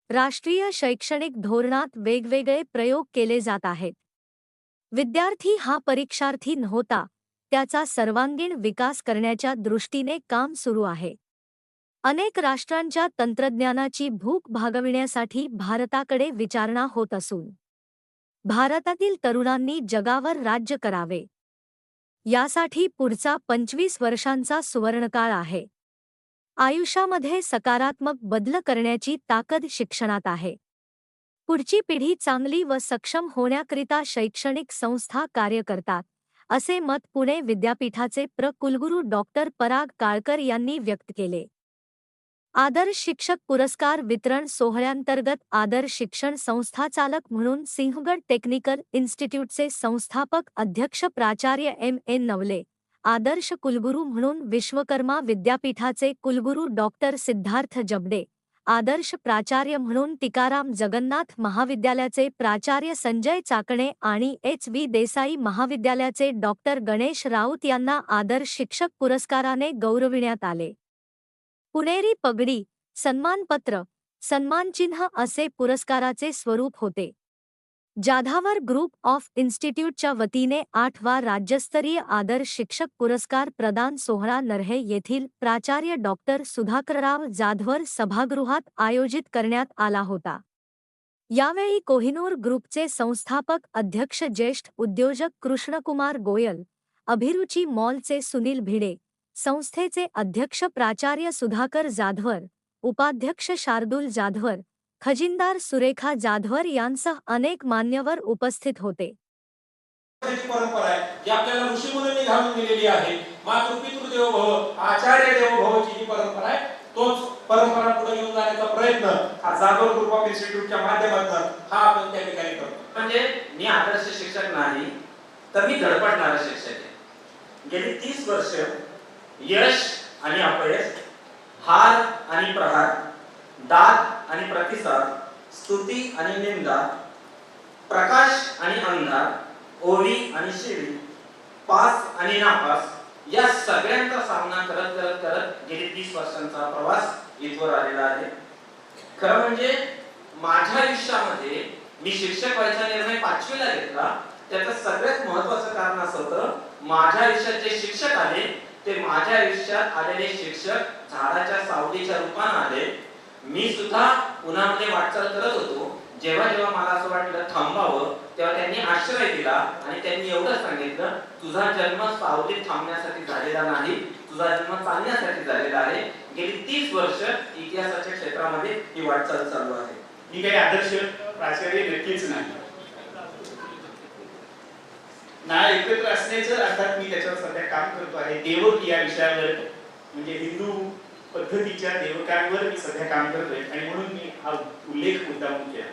राष्ट्रीय शैक्षणिक धोरणात वेगवेगळे प्रयोग केले जात आहेत. विद्यार्थी हा परीक्षार्थी नव्हता, त्याचा सर्वांगीण विकास करण्याच्या दृष्टीने काम सुरू आहे. अनेक राष्ट्रांच्या तंत्रज्ञानाची भूक भागविण्यासाठी भारताकडे विचारणा होत असून भारतातील तरुणांनी जगावर राज्य करावे, यासाठी पुढचा 25 वर्षांचा सुवर्णकाळ आहे. आयुष्यामध्ये सकारात्मक बदल करण्याची ताकद शिक्षणात आहे. पुढची पिढी चांगली व सक्षम होण्याकरिता शैक्षणिक संस्था कार्य करतात, असे मत पुणे विद्यापीठाचे कुलगुरू डॉक्टर पराग काळकर यांनी व्यक्त केले. आदर्श शिक्षक पुरस्कार वितरण सोहळ्यांतर्गत आदर्श शिक्षण संस्थाचालक म्हणून सिंहगड टेक्निकल इन्स्टिट्यूटचे संस्थापक अध्यक्ष प्राचार्य M.N. नवले, आदर्श कुलगुरू म्हणून विश्वकर्मा विद्यापीठाचे कुलगुरू डॉक्टर सिद्धार्थ जबडे, आदर्श प्राचार्य म्हणून टिकाराम जगन्नाथ महाविद्यालयाचे प्राचार्य संजय चाकणे आणि H.V. देसाई महाविद्यालयाचे डॉक्टर गणेश राऊत यांना आदर्श शिक्षक पुरस्काराने गौरविण्यात आले. पुणेरी पगडी, सन्मानपत्र, सन्मानचिन्ह असे पुरस्काराचे स्वरूप होते. जाधावर ग्रुप ऑफ इन्स्टिट्यूटच्या वतीने 8वा राज्यस्तरीय आदर्श शिक्षक पुरस्कार प्रदान सोहळा नरहे येथील प्राचार्य डॉक्टर सुधाकरराव जाधवर सभागृहात आयोजित करण्यात आला होता. यावेळी कोहिनूर ग्रुपचे संस्थापक अध्यक्ष ज्येष्ठ उद्योजक कृष्णकुमार गोयल, अभिरुची मॉलचे सुनील भिडे, संस्थेचे अध्यक्ष प्राचार्य सुधाकर जाधवर, उपाध्यक्ष शार्दूल जाधवर, खजिनदार सुरेखा जाधवर यांसह अनेक मान्यवर उपस्थित होते. परंपरा आहे जी आपल्याला ऋषीमुनींनी घालून दिलेली आहे. मातृपितृ देवो भव, आचार्य देवो भवची जी परंपरा आहे, तोच परंपरा पुढे घेऊन जाण्याचा प्रयत्न हा जाधव ग्रुप ऑफ इन्स्टिट्यूटच्या माध्यमातून हा आपण त्या ठिकाणी करतो. म्हणजे मी आदर्श शिक्षक नाही, तर मी धडपडणारा शिक्षक आहे. गेली 30 वर्ष यश आणि अपयश, हार आणि प्रहार, दाद आणि प्रतिसाद, स्तुती आणि निंदा, प्रकाश आणि अंधार, ओवी आणि शिवी, पास आणि नापास या सगळ्यांचा सामना करत करत करत गेली 30 वर्षांचा प्रवास इथवर आलेला आहे. खरं म्हणजे माझ्या आयुष्यामध्ये मी शिक्षक व्हायचा निर्णय 5वीला घेतला. त्याचं सगळ्यात महत्त्वाचं कारण असं होतं, माझ्या आयुष्यात जे शिक्षक आले ते माझ्या आयुष्यात आलेले शिक्षक झाडाच्या सावलीच्या रूपाने आले. मी सुद्धा उन्हामध्ये वाटचाल करत होतो. जेव्हा जेव्हा मला असं वाटलं थांबावं, तेव्हा त्यांनी आश्रय दिला आणि त्यांनी एवढं सांगितलं, तुझा जन्म सावलीत थांबण्यासाठी झालेला नाही, तुझा जन्म चालण्यासाठी झालेला आहे. गेली 30 वर्ष इतिहासाच्या क्षेत्रामध्ये ही वाटचाल चालू आहे. मी काही आदर्श प्राचार्य नक्कीच नाही. एकत्र असण्याचं अर्थात मी त्याच्यावर सध्या काम करतो आहे. देवक या विषयावर, म्हणजे हिंदू पद्धतीच्या देवकांवर मी सध्या काम करतोय आणि म्हणून मी हा उल्लेख मुद्दामून केला.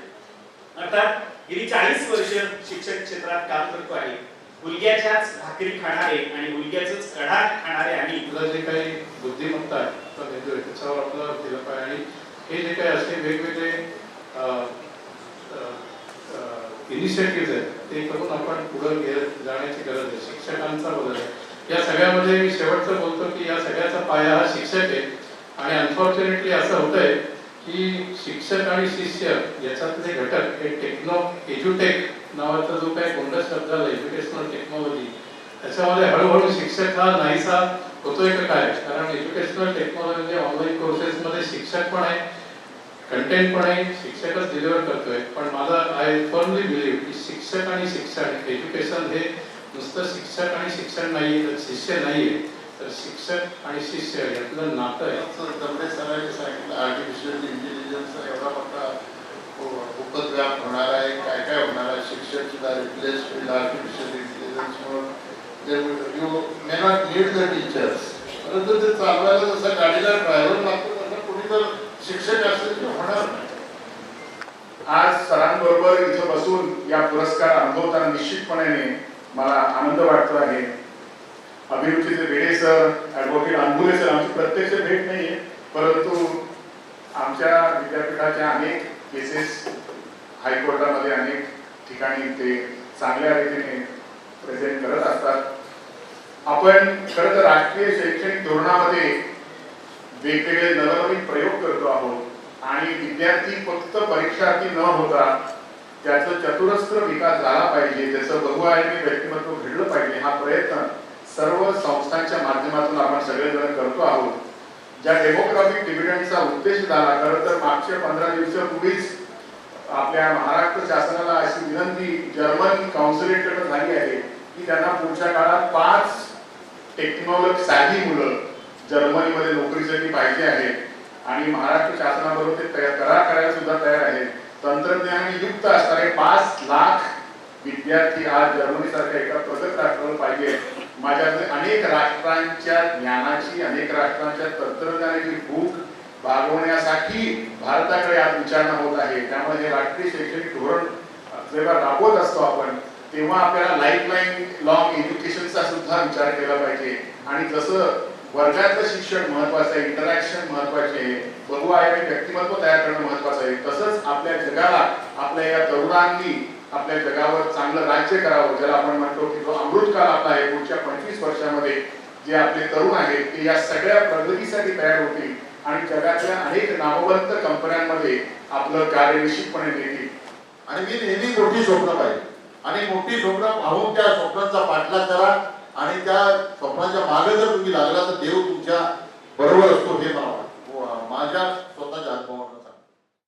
अर्थात गेली 40 वर्ष शिक्षक क्षेत्रात काम करतो आहे. मुलग्याच्याच भाकरी खाणारे आणि मुलग्याचंच कडाक खाणारे आणि तुला जे काही बुद्धिमत्ता आहे त्याच्यावर आपल्याला केलं पाहिजे. आणि हे जे काही असे वेगवेगळे इनिशिएटिव्ह आहेत ते करून आपण पुढे जाण्याची गरज आहे. शिक्षकांचा बदल आहे. या सगळ्यामध्ये मी शेवटचं बोलतो की या सगळ्याचा पाया हा शिक्षक आहे. आणि अनफॉर्च्युनेटली असं होतंय की शिक्षक आणि शिष्य याच्यातले घटक हे एज्युटेक नावाचा जो काही गोंडस शब्द आला, एज्युकेशनल टेक्नॉलॉजी, त्याच्यामध्ये हळूहळू शिक्षक हा नाहीसा होतोय का काय? कारण एज्युकेशनल टेक्नॉलॉजी म्हणजे ऑनलाईन कोर्सेसमध्ये शिक्षक पण आहे, कंटेंट पण आहे, शिक्षकच डिलिव्हर करतोय. पण मला आय फर्मली बिलीव्ह की शिक्षक आणि शिक्षण, एज्युकेशन हे नुसतं शिक्षक आणि शिक्षण नाही, शिष्य नाहीये, तर शिक्षक आणि शिष्य यातलं नातं आहे. आर्टिफिशियल इंटेलिजन्सचा एवढा मोठा उपद्व्याप होणार आहे, काय काय होणार आहे. शिक्षक सुद्धा रिप्लेस होईल आर्टिफिशियल इंटेलिजन्समुळे. You may not need the teachers, परंतु ते चालवायला जसं गाडीला ड्रायव्हर लागतो तसं कुणी तर शिक्षक असेल तर होणार नाही. आज सरांबरोबर इथं बसून या पुरस्कार अनुभवताना निश्चितपणे मला आनंद वाटतो आहे. अभिरुचीचे बेडे सर, ॲडव्होकेट अंबुरे सर, आमची प्रत्यक्ष भेट नाही आहे, परंतु आमच्या विद्यापीठाच्या अनेक केसेस हायकोर्टामध्ये अनेक ठिकाणी ते चांगल्या रीतीने प्रेझेंट करत असतात. आपण खरं तर राष्ट्रीय शैक्षणिक धोरणामध्ये वेगवेगळे नवनवीन प्रयोग करतो आहोत. आणि विद्यार्थी फक्त परीक्षार्थी न होता त्याचं चतुरस्त्र विकास झाला पाहिजे, त्याचं बहुआयामी व्यक्तिमत्व घडलं पाहिजे, हा प्रयत्न सर्व संस्थांच्या माध्यमातून आपण सगळेजण करतो आहोत. ज्या डेमोग्राफिक डिव्हिडंडचा उद्देश झाला, खरं तर मागच्या 15 दिवसापूर्वीच आपल्या महाराष्ट्र शासनाला अशी विनंती जर्मन काउन्सिलेटकडे झाली आहे की त्यांना पुढच्या काळात 5 टेक्नॉलॉजी साधी मुलं जर्मनीमध्ये नोकरीसाठी पाहिजे आहेत आणि महाराष्ट्र शासनाबरोबर ते करार करायला सुद्धा तयार आहेत. तंत्रज्ञानाने युक्त असणारे 5 लाख विद्यार्थी आज जर्मनी सारख्या एका प्रगत राष्ट्राला पाहिजे. माझ्याकडे अनेक राष्ट्रांच्या ज्ञानाची, अनेक राष्ट्रांच्या तंत्रज्ञानाची भूक भागवण्यासाठी भारताकडे आज विचारणा होत आहे. त्यामुळे हे राष्ट्रीय शैक्षणिक धोरण जेव्हा राबवत असतो आपण, तेव्हा आपल्याला लाईफलाईन लॉंग एज्युकेशनचा सुद्धा विचार केला पाहिजे. आणि जसं वर्गातलं शिक्षण महत्वाचं आहे, इंटरॅक्शन महत्वाचे आहे, बहुआयामी व्यक्तिमत्व तयार करणं महत्वाचं आहे, तसंच आपल्या जगाला, आपल्या या तरुणांनी आपल्या जगावर चांगलं राज्य करावं, ज्याला आपण म्हणतो की जो अमृतकाळ आपला आहे पुढच्या 25 वर्षामध्ये जे आपले तरुण आहेत ते या सगळ्या प्रगतीसाठी तयार होतील आणि जगातल्या अनेक नामवंत कंपन्यांमध्ये आपलं कार्य निश्चितपणे देतील. आणि मी नेहमी मोठी स्वप्न पाहिजे आणि मोठी स्वप्न पाहून त्या स्वप्नांचा